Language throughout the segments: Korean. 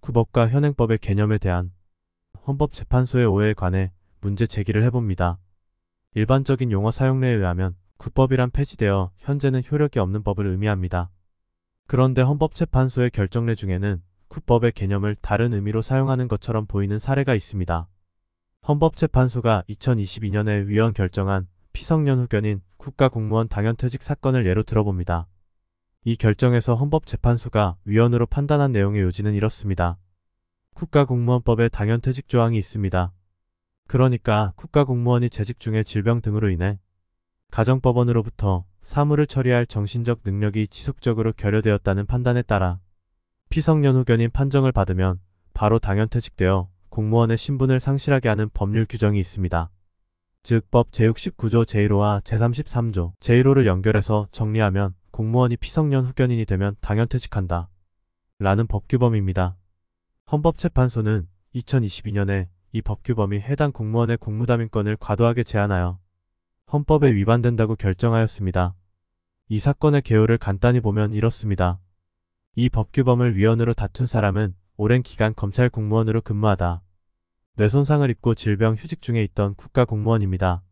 구법과 현행법의 개념에 대한 헌법재판소의 오해에 관해 문제 제기를 해봅니다. 일반적인 용어 사용례에 의하면 구법이란 폐지되어 현재는 효력이 없는 법을 의미합니다. 그런데 헌법재판소의 결정례 중에는 구법의 개념을 다른 의미로 사용하는 것처럼 보이는 사례가 있습니다. 헌법재판소가 2022년에 위헌 결정한 피성년 후견인 국가공무원 당연퇴직 사건을 예로 들어봅니다. 이 결정에서 헌법재판소가 위헌으로 판단한 내용의 요지는 이렇습니다. 국가공무원법에 당연퇴직 조항이 있습니다. 그러니까 국가공무원이 재직 중에 질병 등으로 인해 가정법원으로부터 사무를 처리할 정신적 능력이 지속적으로 결여되었다는 판단에 따라 피성년 후견인 판정을 받으면 바로 당연퇴직되어 공무원의 신분을 상실하게 하는 법률 규정이 있습니다. 즉 법 제69조 제1호와 제33조 제1호를 연결해서 정리하면 공무원이 피성년 후견인이 되면 당연퇴직한다 라는 법규범입니다. 헌법재판소는 2022년에 이 법규범이 해당 공무원의 공무담임권을 과도하게 제한하여 헌법에 위반된다고 결정하였습니다. 이 사건의 개요를 간단히 보면 이렇습니다. 이 법규범을 위헌으로 다툰 사람은 오랜 기간 검찰 공무원으로 근무하다 뇌손상을 입고 질병 휴직 중에 있던 국가공무원입니다.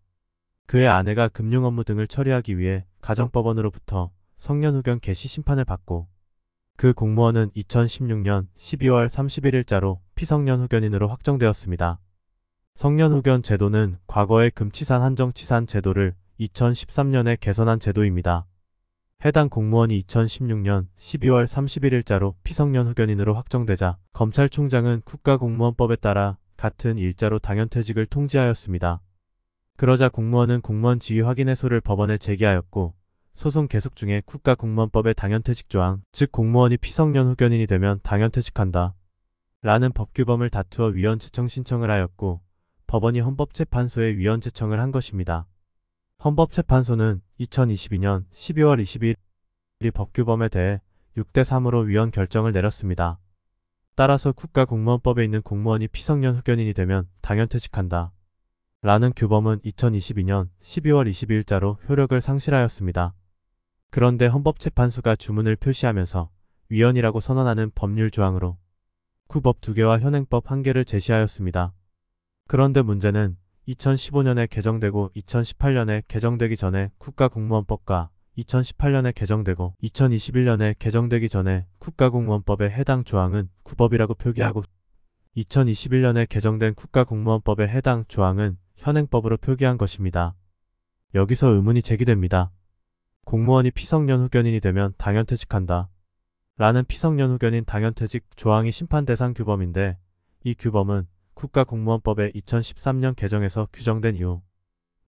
그의 아내가 금융 업무 등을 처리하기 위해 가정법원으로부터 성년후견 개시 심판을 받고 그 공무원은 2016년 12월 31일자로 피성년후견인으로 확정되었습니다. 성년후견 제도는 과거의 금치산 한정치산 제도를 2013년에 개선한 제도입니다. 해당 공무원이 2016년 12월 31일자로 피성년후견인으로 확정되자 검찰총장은 국가공무원법에 따라 같은 일자로 당연퇴직을 통지하였습니다. 그러자 공무원은 공무원 지위 확인 해소를 법원에 제기하였고 소송 계속 중에 국가공무원법의 당연퇴직 조항, 즉 공무원이 피성년 후견인이 되면 당연퇴직한다 라는 법규범을 다투어 위헌 제청 신청을 하였고 법원이 헌법재판소에 위헌 제청을 한 것입니다. 헌법재판소는 2022년 12월 22일 이 법규범에 대해 6대3으로 위헌 결정을 내렸습니다. 따라서 국가공무원법에 있는 공무원이 피성년 후견인이 되면 당연퇴직한다 라는 규범은 2022년 12월 22일자로 효력을 상실하였습니다. 그런데 헌법재판소가 주문을 표시하면서 위헌이라고 선언하는 법률 조항으로 구법 2개와 현행법 1개를 제시하였습니다. 그런데 문제는 2015년에 개정되고 2018년에 개정되기 전에 국가공무원법과 2018년에 개정되고 2021년에 개정되기 전에 국가공무원법의 해당 조항은 구법이라고 표기하고 2021년에 개정된 국가공무원법의 해당 조항은 현행법으로 표기한 것입니다. 여기서 의문이 제기됩니다. 공무원이 피성년 후견인이 되면 당연퇴직한다 라는 피성년 후견인 당연퇴직 조항이 심판대상 규범인데 이 규범은 국가공무원법의 2013년 개정에서 규정된 이후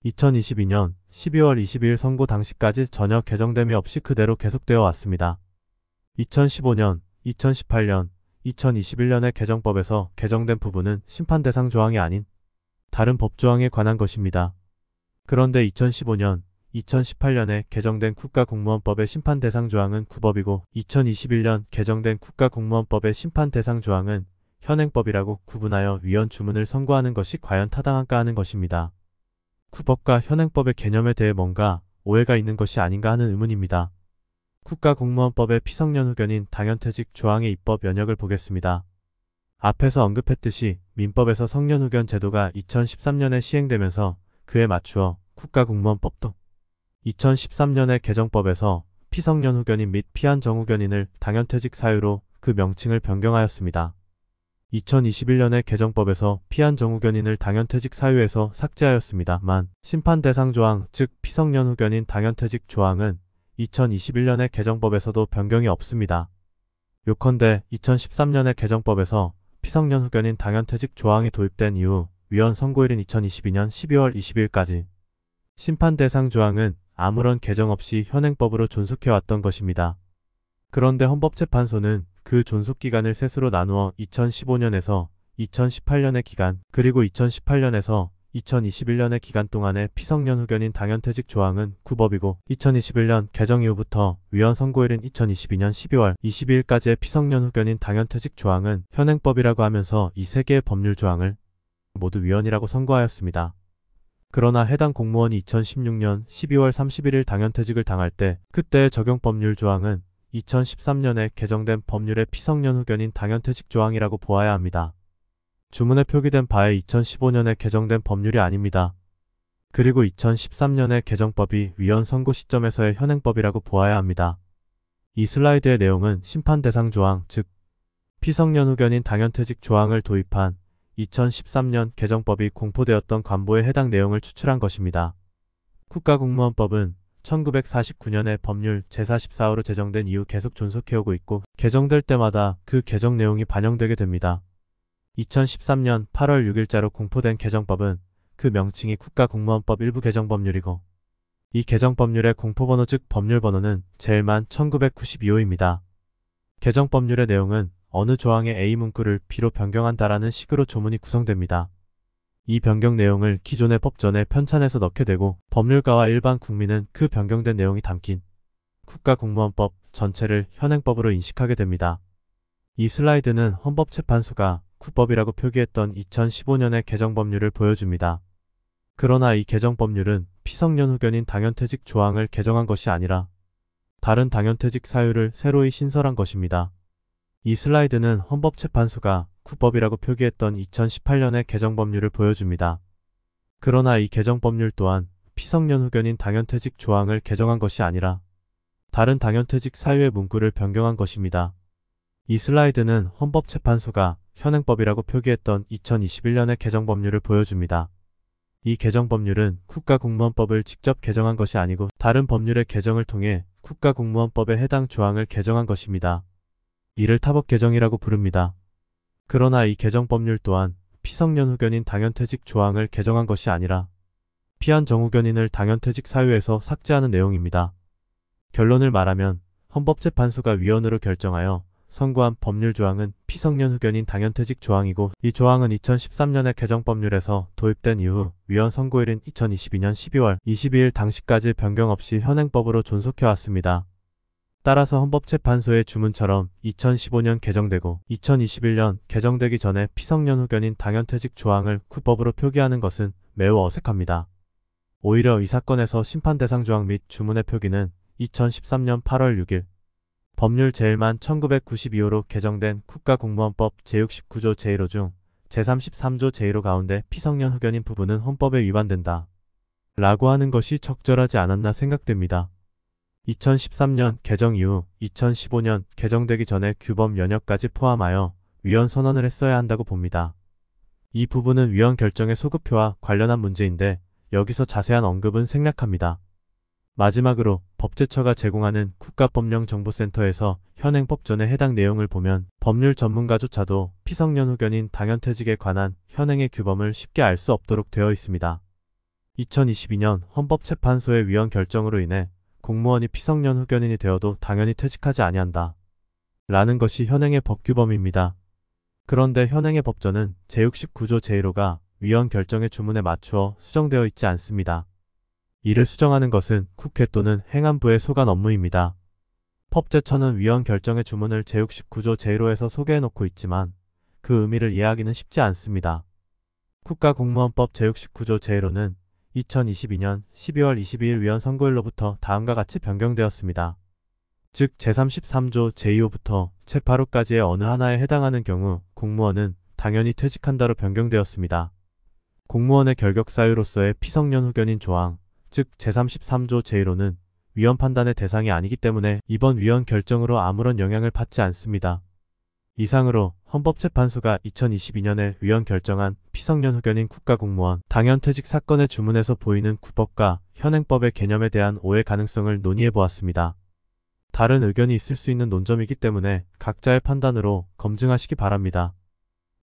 2022년 12월 22일 선고 당시까지 전혀 개정됨이 없이 그대로 계속되어 왔습니다. 2015년, 2018년, 2021년의 개정법에서 개정된 부분은 심판대상 조항이 아닌 다른 법조항에 관한 것입니다. 그런데 2015년, 2018년에 개정된 국가공무원법의 심판대상 조항은 구법이고 2021년 개정된 국가공무원법의 심판대상 조항은 현행법이라고 구분하여 위헌 주문을 선고하는 것이 과연 타당한가 하는 것입니다. 구법과 현행법의 개념에 대해 뭔가 오해가 있는 것이 아닌가 하는 의문입니다. 국가공무원법의 피성년 후견인 당연퇴직 조항의 입법 연역을 보겠습니다. 앞에서 언급했듯이 민법에서 성년후견 제도가 2013년에 시행되면서 그에 맞추어 국가공무원법도 2013년의 개정법에서 피성년 후견인 및 피한정후견인을 당연퇴직 사유로 그 명칭을 변경하였습니다. 2021년의 개정법에서 피한정후견인을 당연퇴직 사유에서 삭제하였습니다만 심판대상 조항 즉 피성년 후견인 당연퇴직 조항은 2021년의 개정법에서도 변경이 없습니다. 요컨대 2013년의 개정법에서 피성년 후견인 당연퇴직 조항이 도입된 이후 위헌 선고일인 2022년 12월 20일까지 심판대상 조항은 아무런 개정 없이 현행법으로 존속해왔던 것입니다. 그런데 헌법재판소는 그 존속기간을 셋으로 나누어 2015년에서 2018년의 기간 그리고 2018년에서 2021년의 기간 동안의 피성년 후견인 당연퇴직 조항은 구법이고 2021년 개정 이후부터 위헌 선고일인 2022년 12월 22일까지의 피성년 후견인 당연퇴직 조항은 현행법이라고 하면서 이 세 개의 법률 조항을 모두 위헌이라고 선고하였습니다. 그러나 해당 공무원이 2016년 12월 31일 당연퇴직을 당할 때 그때의 적용 법률 조항은 2013년에 개정된 법률의 피성년 후견인 당연퇴직 조항이라고 보아야 합니다. 주문에 표기된 바에 2015년에 개정된 법률이 아닙니다. 그리고 2013년의 개정법이 위헌 선고 시점에서의 현행법이라고 보아야 합니다. 이 슬라이드의 내용은 심판 대상 조항, 즉 피성년 후견인 당연퇴직 조항을 도입한 2013년 개정법이 공포되었던 관보에 해당 내용을 추출한 것입니다. 국가공무원법은 1949년에 법률 제44호로 제정된 이후 계속 존속해오고 있고 개정될 때마다 그 개정 내용이 반영되게 됩니다. 2013년 8월 6일자로 공포된 개정법은 그 명칭이 국가공무원법 일부 개정법률이고 이 개정법률의 공포번호 즉 법률번호는 제일만 1992호입니다. 개정법률의 내용은 어느 조항의 A 문구를 B로 변경한다라는 식으로 조문이 구성됩니다. 이 변경 내용을 기존의 법전에 편찬해서 넣게 되고 법률가와 일반 국민은 그 변경된 내용이 담긴 국가공무원법 전체를 현행법으로 인식하게 됩니다. 이 슬라이드는 헌법재판소가 국법이라고 표기했던 2015년의 개정법률을 보여줍니다. 그러나 이 개정법률은 피성년 후견인 당연퇴직 조항을 개정한 것이 아니라 다른 당연퇴직 사유를 새로이 신설한 것입니다. 이 슬라이드는 헌법재판소가 국법이라고 표기했던 2018년의 개정법률을 보여줍니다. 그러나 이 개정법률 또한 피성년 후견인 당연퇴직 조항을 개정한 것이 아니라 다른 당연퇴직 사유의 문구를 변경한 것입니다. 이 슬라이드는 헌법재판소가 현행법이라고 표기했던 2021년의 개정법률을 보여줍니다. 이 개정법률은 국가공무원법을 직접 개정한 것이 아니고 다른 법률의 개정을 통해 국가공무원법에 해당 조항을 개정한 것입니다. 이를 타법 개정이라고 부릅니다. 그러나 이 개정법률 또한 피성년 후견인 당연퇴직 조항을 개정한 것이 아니라 피한 정후견인을 당연퇴직 사유에서 삭제하는 내용입니다. 결론을 말하면 헌법재판소가 위헌으로 결정하여 선고한 법률 조항은 피성년 후견인 당연퇴직 조항이고 이 조항은 2013년의 개정법률에서 도입된 이후 위헌 선고일인 2022년 12월 22일 당시까지 변경 없이 현행법으로 존속해왔습니다. 따라서 헌법재판소의 주문처럼 2015년 개정되고 2021년 개정되기 전에 피성년 후견인 당연퇴직 조항을 국법으로 표기하는 것은 매우 어색합니다. 오히려 이 사건에서 심판 대상 조항 및 주문의 표기는 2013년 8월 6일 법률 제1만 1992호로 개정된 국가공무원법 제69조 제1호 중 제33조 제1호 가운데 피성년 후견인 부분은 헌법에 위반된다 라고 하는 것이 적절하지 않았나 생각됩니다. 2013년 개정 이후 2015년 개정되기 전에 규범 연역까지 포함하여 위헌 선언을 했어야 한다고 봅니다. 이 부분은 위헌 결정의 소급표와 관련한 문제인데 여기서 자세한 언급은 생략합니다. 마지막으로 법제처가 제공하는 국가법령정보센터에서 현행 법전의 해당 내용을 보면 법률 전문가조차도 피성년 후견인 당연퇴직에 관한 현행의 규범을 쉽게 알 수 없도록 되어 있습니다. 2022년 헌법재판소의 위헌 결정으로 인해 공무원이 피성년 후견인이 되어도 당연히 퇴직하지 아니한다 라는 것이 현행의 법규범입니다. 그런데 현행의 법전은 제69조 제1호가 위헌 결정의 주문에 맞추어 수정되어 있지 않습니다. 이를 수정하는 것은 국회 또는 행안부의 소관 업무입니다. 법제처는 위헌 결정의 주문을 제69조 제1호에서 소개해놓고 있지만 그 의미를 이해하기는 쉽지 않습니다. 국가공무원법 제69조 제1호는 2022년 12월 22일 위헌 선고일로부터 다음과 같이 변경되었습니다. 즉 제33조 제2호부터 제8호까지의 어느 하나에 해당하는 경우 공무원은 당연히 퇴직한다로 변경되었습니다. 공무원의 결격 사유로서의 피성년 후견인 조항, 즉 제33조 제1호는 위헌 판단의 대상이 아니기 때문에 이번 위헌 결정으로 아무런 영향을 받지 않습니다. 이상으로 헌법재판소가 2022년에 위헌 결정한 피성년 후견인 국가공무원 당연퇴직 사건의 주문에서 보이는 국법과 현행법의 개념에 대한 오해 가능성을 논의해보았습니다. 다른 의견이 있을 수 있는 논점이기 때문에 각자의 판단으로 검증하시기 바랍니다.